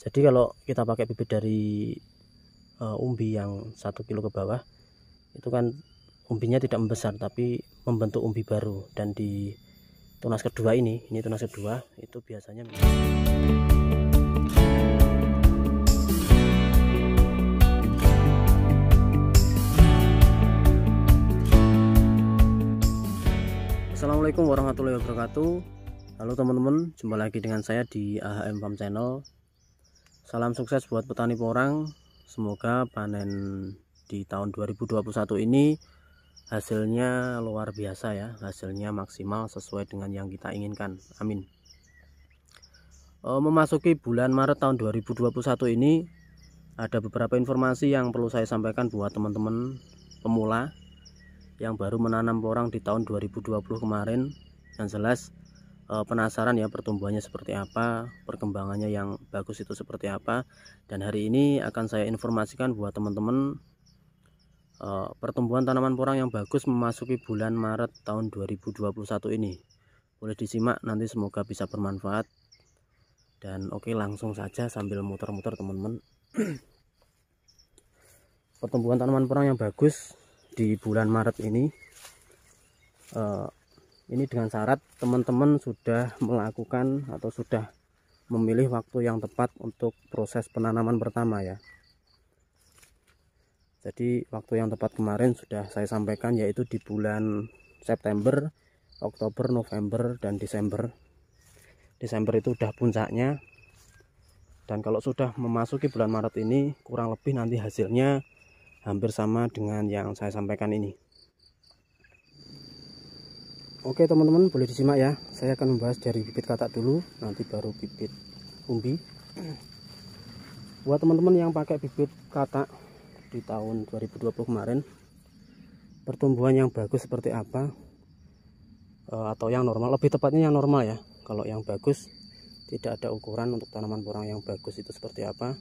Jadi kalau kita pakai bibit dari umbi yang 1 kilo ke bawah, itu kan umbinya tidak membesar tapi membentuk umbi baru. Dan di tunas kedua ini tunas kedua itu biasanya Assalamualaikum warahmatullahi wabarakatuh. Halo teman-teman, jumpa lagi dengan saya di AHM Farm Channel. Salam sukses buat petani porang. Semoga panen di tahun 2021 ini hasilnya luar biasa ya, hasilnya maksimal sesuai dengan yang kita inginkan. Amin. Memasuki bulan Maret tahun 2021 ini ada beberapa informasi yang perlu saya sampaikan buat teman-teman pemula yang baru menanam porang di tahun 2020 kemarin. Yang jelas penasaran ya pertumbuhannya seperti apa, perkembangannya yang bagus itu seperti apa. Dan hari ini akan saya informasikan buat teman-teman pertumbuhan tanaman porang yang bagus memasuki bulan Maret tahun 2021 ini. Boleh disimak nanti, semoga bisa bermanfaat. Dan oke, langsung saja sambil muter-muter teman-teman. Pertumbuhan tanaman porang yang bagus di bulan Maret ini dengan syarat teman-teman sudah melakukan atau sudah memilih waktu yang tepat untuk proses penanaman pertama ya. Jadi waktu yang tepat kemarin sudah saya sampaikan, yaitu di bulan September, Oktober, November, dan Desember. Desember itu udah puncaknya, dan kalau sudah memasuki bulan Maret ini kurang lebih nanti hasilnya hampir sama dengan yang saya sampaikan ini. Oke teman-teman, boleh disimak ya. Saya akan membahas dari bibit katak dulu, nanti baru bibit umbi. Buat teman-teman yang pakai bibit katak di tahun 2020 kemarin, pertumbuhan yang bagus seperti apa, atau yang normal, lebih tepatnya yang normal ya. Kalau yang bagus tidak ada ukuran untuk tanaman porang yang bagus itu seperti apa.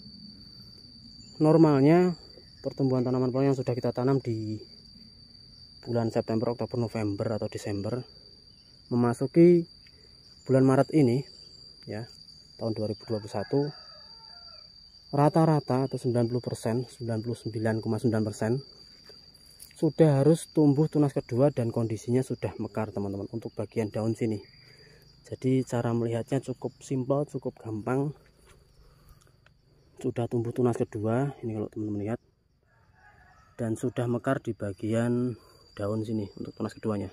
Normalnya pertumbuhan tanaman porang yang sudah kita tanam di bulan September, Oktober, November atau Desember, memasuki bulan Maret ini ya, tahun 2021, rata-rata atau 90%, 99,9% sudah harus tumbuh tunas kedua dan kondisinya sudah mekar teman-teman, untuk bagian daun sini. Jadi cara melihatnya cukup simpel, cukup gampang. Sudah tumbuh tunas kedua ini kalau teman-teman lihat, dan sudah mekar di bagian daun sini untuk tunas keduanya.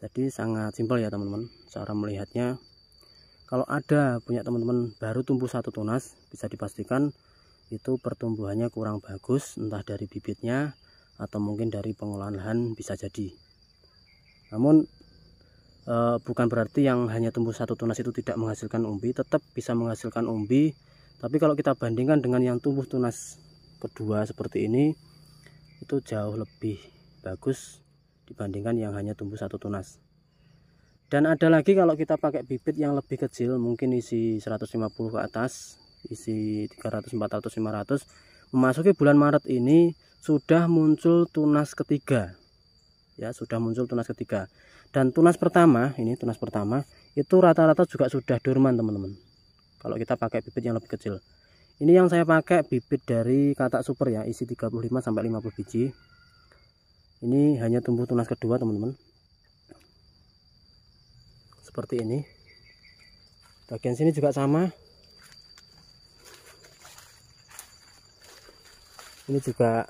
Jadi sangat simpel ya teman-teman cara melihatnya. Kalau ada punya teman-teman baru tumbuh satu tunas, bisa dipastikan itu pertumbuhannya kurang bagus, entah dari bibitnya atau mungkin dari pengolahan lahan, bisa jadi. Namun bukan berarti yang hanya tumbuh satu tunas itu tidak menghasilkan umbi, tetap bisa menghasilkan umbi. Tapi kalau kita bandingkan dengan yang tumbuh tunas kedua seperti ini, itu jauh lebih bagus dibandingkan yang hanya tumbuh satu tunas. Dan ada lagi kalau kita pakai bibit yang lebih kecil, mungkin isi 150 ke atas, isi 300, 400, 500, memasuki bulan Maret ini sudah muncul tunas ketiga ya, sudah muncul tunas ketiga. Dan tunas pertama, ini tunas pertama itu rata-rata juga sudah dorman teman-teman, kalau kita pakai bibit yang lebih kecil. Ini yang saya pakai bibit dari katak super ya, isi 35 sampai 50 biji. Ini hanya tumbuh tunas kedua teman-teman, seperti ini. Bagian sini juga sama, ini juga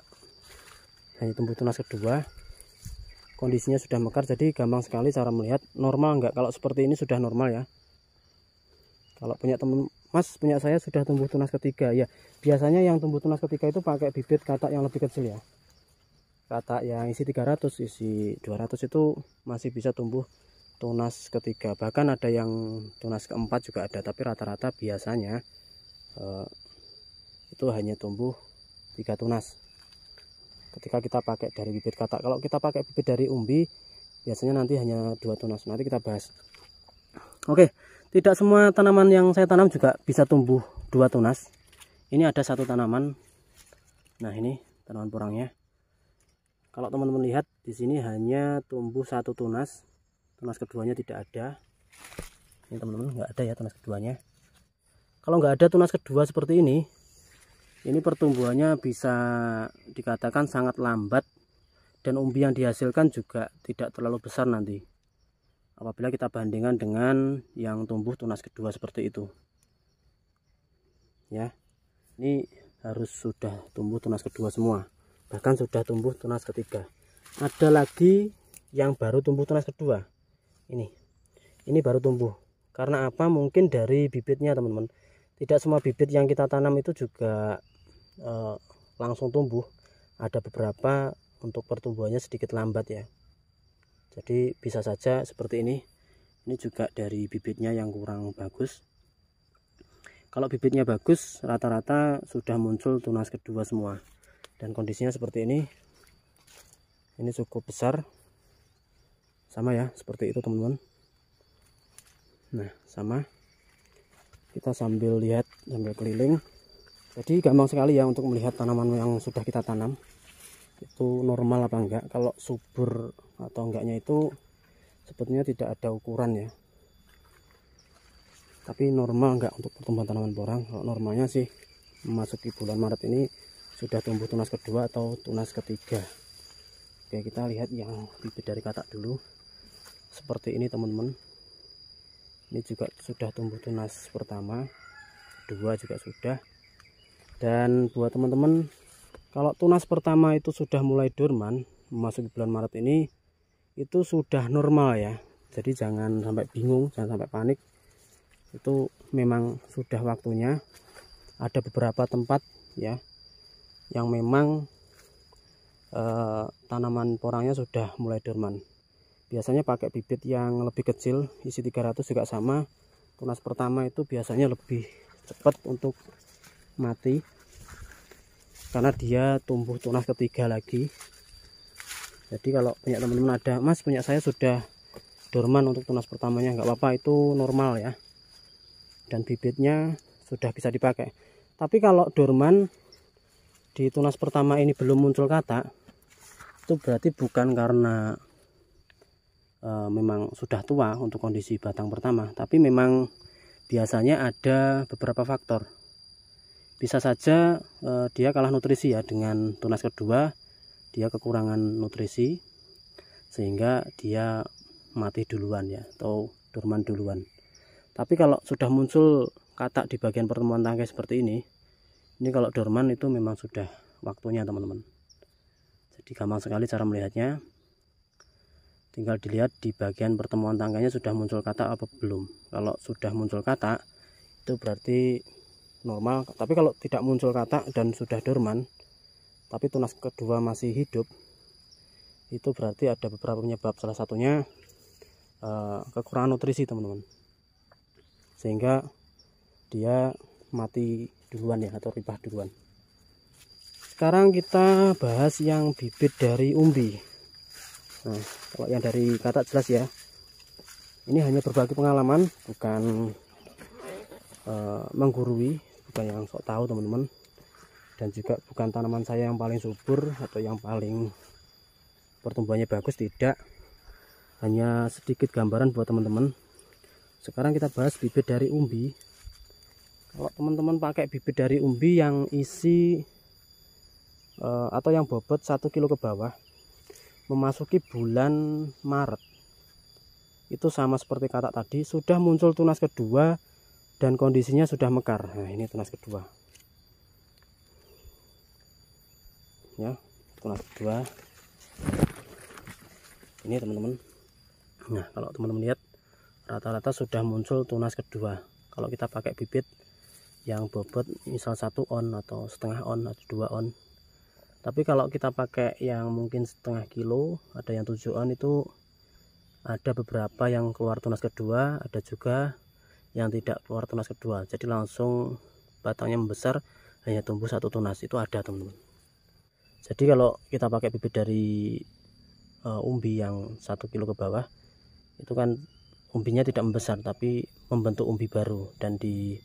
hanya tumbuh tunas kedua, kondisinya sudah mekar. Jadi gampang sekali cara melihat normal enggak. Kalau seperti ini sudah normal ya. Kalau punya teman, Mas punya saya sudah tumbuh tunas ketiga ya, biasanya yang tumbuh tunas ketiga itu pakai bibit katak yang lebih kecil ya. Katak yang isi 300, isi 200 itu masih bisa tumbuh tunas ketiga, bahkan ada yang tunas keempat juga ada. Tapi rata-rata biasanya itu hanya tumbuh 3 tunas ketika kita pakai dari bibit katak. Kalau kita pakai bibit dari umbi, biasanya nanti hanya 2 tunas. Nanti kita bahas. Oke, tidak semua tanaman yang saya tanam juga bisa tumbuh 2 tunas. Ini ada satu tanaman, nah ini tanaman porangnya. Kalau teman-teman lihat di sini hanya tumbuh 1 tunas, tunas keduanya tidak ada. Ini teman-teman, nggak ada ya tunas keduanya. Kalau nggak ada tunas kedua seperti ini pertumbuhannya bisa dikatakan sangat lambat, dan umbi yang dihasilkan juga tidak terlalu besar nanti apabila kita bandingkan dengan yang tumbuh tunas kedua seperti itu ya. Ini harus sudah tumbuh tunas kedua semua, bahkan sudah tumbuh tunas ketiga. Ada lagi yang baru tumbuh tunas kedua, ini baru tumbuh. Karena apa? Mungkin dari bibitnya teman-teman. Tidak semua bibit yang kita tanam itu juga langsung tumbuh. Ada beberapa untuk pertumbuhannya sedikit lambat ya. Jadi bisa saja seperti ini. Ini juga dari bibitnya yang kurang bagus. Kalau bibitnya bagus, rata-rata sudah muncul tunas kedua semua. Dan kondisinya seperti ini. Ini cukup besar. Sama ya, seperti itu teman-teman. Nah, sama. Kita sambil lihat, sambil keliling. Jadi gampang sekali ya untuk melihat tanaman yang sudah kita tanam itu normal apa enggak. Kalau subur atau enggaknya itu sebetulnya tidak ada ukuran ya, tapi normal enggak untuk pertumbuhan tanaman porang. Kalau normalnya sih memasuki bulan Maret ini sudah tumbuh tunas kedua atau tunas ketiga. Oke, kita lihat yang bibit dari katak dulu. Seperti ini teman-teman. Ini juga sudah tumbuh tunas pertama, kedua juga sudah. Dan buat teman-teman, kalau tunas pertama itu sudah mulai dorman memasuki bulan Maret ini, itu sudah normal ya. Jadi jangan sampai bingung, jangan sampai panik. Itu memang sudah waktunya. Ada beberapa tempat ya yang memang tanaman porangnya sudah mulai dorman. Biasanya pakai bibit yang lebih kecil, isi 300 juga sama. Tunas pertama itu biasanya lebih cepat untuk mati karena dia tumbuh tunas ketiga lagi. Jadi kalau punya teman-teman ada, Mas punya saya sudah dorman untuk tunas pertamanya, nggak apa-apa, itu normal ya, dan bibitnya sudah bisa dipakai. Tapi kalau dorman di tunas pertama ini belum muncul katak, itu berarti bukan karena memang sudah tua untuk kondisi batang pertama, tapi memang biasanya ada beberapa faktor. Bisa saja dia kalah nutrisi ya dengan tunas kedua, dia kekurangan nutrisi sehingga dia mati duluan ya, atau dorman duluan. Tapi kalau sudah muncul katak di bagian pertemuan tangkai seperti ini kalau dorman itu memang sudah waktunya teman-teman. Jadi gampang sekali cara melihatnya. Tinggal dilihat di bagian pertemuan tangkainya sudah muncul katak apa belum. Kalau sudah muncul katak itu berarti normal. Tapi kalau tidak muncul katak dan sudah dorman tapi tunas kedua masih hidup, itu berarti ada beberapa penyebab. Salah satunya kekurangan nutrisi teman-teman, sehingga dia mati duluan ya, atau ribah duluan. Sekarang kita bahas yang bibit dari umbi. Nah, kalau yang dari katak jelas ya, ini hanya berbagi pengalaman, bukan menggurui, bukan yang sok tahu teman-teman, dan juga bukan tanaman saya yang paling subur atau yang paling pertumbuhannya bagus, tidak. Hanya sedikit gambaran buat teman-teman. Sekarang kita bahas bibit dari umbi. Kalau teman-teman pakai bibit dari umbi yang isi atau yang bobot 1 kilo ke bawah, memasuki bulan Maret itu sama seperti katak tadi, sudah muncul tunas kedua dan kondisinya sudah mekar. Nah, ini tunas kedua ya, tunas kedua ini teman-teman. Nah, kalau teman-teman lihat rata-rata sudah muncul tunas kedua kalau kita pakai bibit yang bobot misal 1 on atau setengah on atau 2 on. Tapi kalau kita pakai yang mungkin setengah kilo, ada yang 7 on, itu ada beberapa yang keluar tunas kedua, ada juga yang tidak keluar tunas kedua. Jadi langsung batangnya membesar, hanya tumbuh 1 tunas, itu ada teman-teman. Jadi kalau kita pakai bibit dari umbi yang 1 kilo ke bawah, itu kan umbinya tidak membesar tapi membentuk umbi baru. Dan di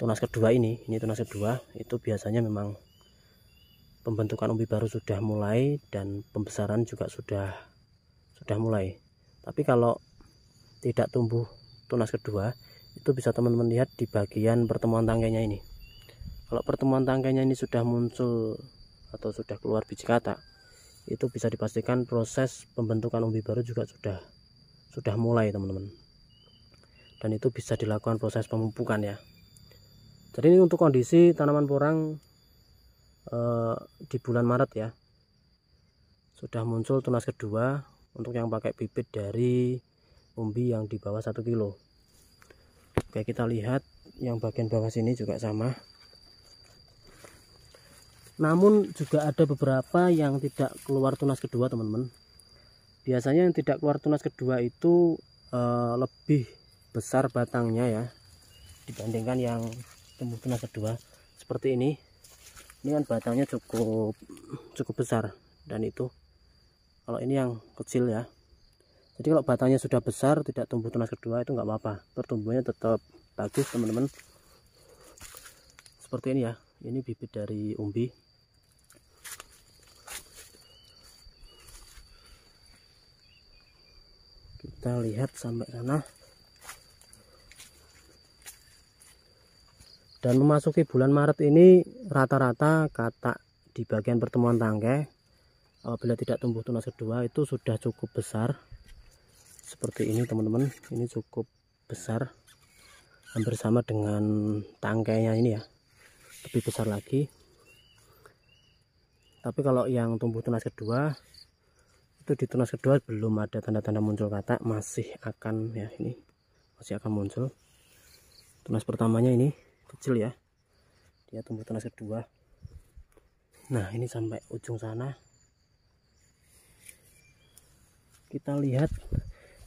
tunas kedua ini tunas kedua, itu biasanya memang pembentukan umbi baru sudah mulai dan pembesaran juga sudah mulai. Tapi kalau tidak tumbuh tunas kedua, itu bisa teman-teman lihat di bagian pertemuan tangkainya ini. Kalau pertemuan tangkainya ini sudah muncul atau sudah keluar biji katak, itu bisa dipastikan proses pembentukan umbi baru juga sudah mulai teman-teman. Dan itu bisa dilakukan proses pemupukan ya. Jadi ini untuk kondisi tanaman porang di bulan Maret ya, sudah muncul tunas kedua untuk yang pakai bibit dari umbi yang di bawah 1 kilo. Oke, kita lihat yang bagian bawah sini juga sama. Namun juga ada beberapa yang tidak keluar tunas kedua teman-teman. Biasanya yang tidak keluar tunas kedua itu lebih besar batangnya ya dibandingkan yang tumbuh tunas kedua. Seperti ini kan batangnya cukup besar, dan itu kalau ini yang kecil ya. Jadi kalau batangnya sudah besar tidak tumbuh tunas kedua itu nggak apa-apa, pertumbuhannya tetap bagus teman-teman. Seperti ini ya, ini bibit dari umbi. Kita lihat sampai sana. Dan memasuki bulan Maret ini rata-rata katak di bagian pertemuan tangkai apabila tidak tumbuh tunas kedua itu sudah cukup besar. Seperti ini teman-teman, ini cukup besar, hampir sama dengan tangkainya ini ya, lebih besar lagi. Tapi kalau yang tumbuh tunas kedua itu di tunas kedua belum ada tanda-tanda muncul katak, masih akan ya, ini masih akan muncul. Tunas pertamanya ini kecil ya, dia tumbuh tunas kedua. Nah ini sampai ujung sana. Kita lihat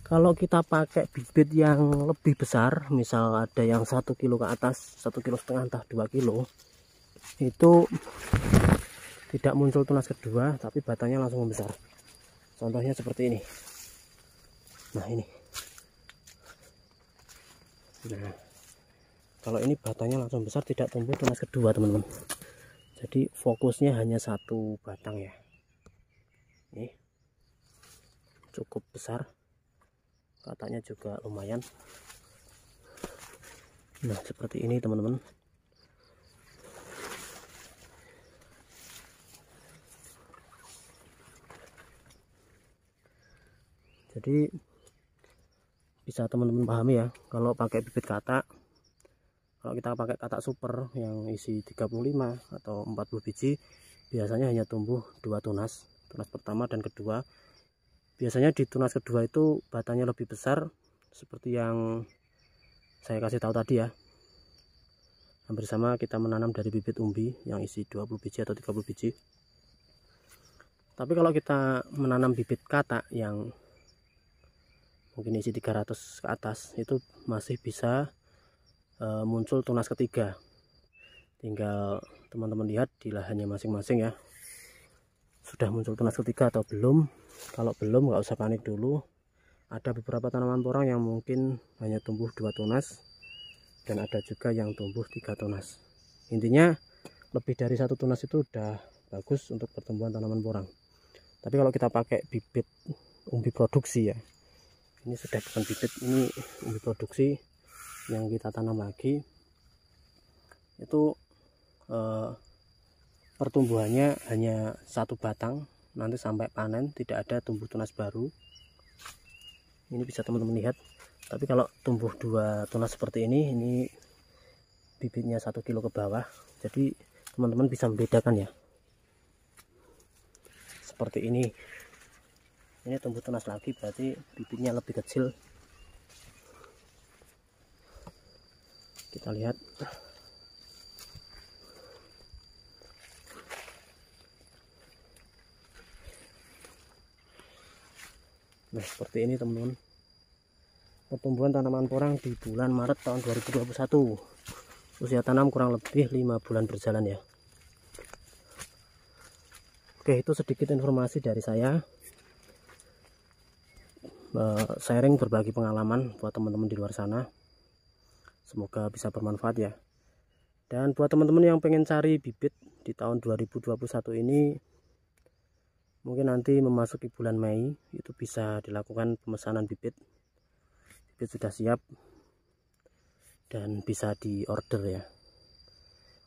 kalau kita pakai bibit yang lebih besar, misal ada yang 1 kilo ke atas, 1,5 kilo entah 2 kilo, itu tidak muncul tunas kedua tapi batangnya langsung membesar. Contohnya seperti ini. Nah ini. Nah kalau ini batangnya langsung besar, tidak tumbuh tunas kedua teman-teman. Jadi fokusnya hanya satu batang ya. Ini cukup besar, katanya juga lumayan. Nah seperti ini teman-teman. Jadi bisa teman-teman pahami ya, kalau pakai bibit katak, kalau kita pakai katak super yang isi 35 atau 40 biji, biasanya hanya tumbuh 2 tunas, tunas pertama dan kedua. Biasanya di tunas kedua itu batangnya lebih besar, seperti yang saya kasih tahu tadi ya. Hampir sama kita menanam dari bibit umbi yang isi 20 biji atau 30 biji. Tapi kalau kita menanam bibit katak yang mungkin isi 300 ke atas, itu masih bisa muncul tunas ketiga. Tinggal teman-teman lihat di lahannya masing-masing ya, sudah muncul tunas ketiga atau belum. Kalau belum nggak usah panik dulu. Ada beberapa tanaman porang yang mungkin hanya tumbuh 2 tunas, dan ada juga yang tumbuh 3 tunas. Intinya lebih dari 1 tunas itu udah bagus untuk pertumbuhan tanaman porang. Tapi kalau kita pakai bibit umbi produksi ya, ini sudah bukan bibit, ini umbi produksi yang kita tanam lagi, itu pertumbuhannya hanya 1 batang, nanti sampai panen tidak ada tumbuh tunas baru. Ini bisa teman-teman lihat. Tapi kalau tumbuh 2 tunas seperti ini bibitnya 1 kilo ke bawah, jadi teman-teman bisa membedakan ya. Seperti ini tumbuh tunas lagi, berarti bibitnya lebih kecil. Kita lihat. Nah seperti ini teman-teman, pertumbuhan tanaman porang di bulan Maret tahun 2021. Usia tanam kurang lebih 5 bulan berjalan ya. Oke, itu sedikit informasi dari saya, sharing berbagi pengalaman buat teman-teman di luar sana. Semoga bisa bermanfaat ya. Dan buat teman-teman yang pengen cari bibit di tahun 2021 ini, mungkin nanti memasuki bulan Mei itu bisa dilakukan pemesanan bibit. Bibit sudah siap. dan bisa diorder ya.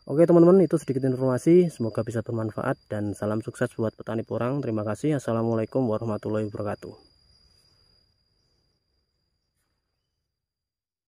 Oke teman-teman, itu sedikit informasi, semoga bisa bermanfaat dan salam sukses buat petani porang. Terima kasih. Assalamualaikum warahmatullahi wabarakatuh.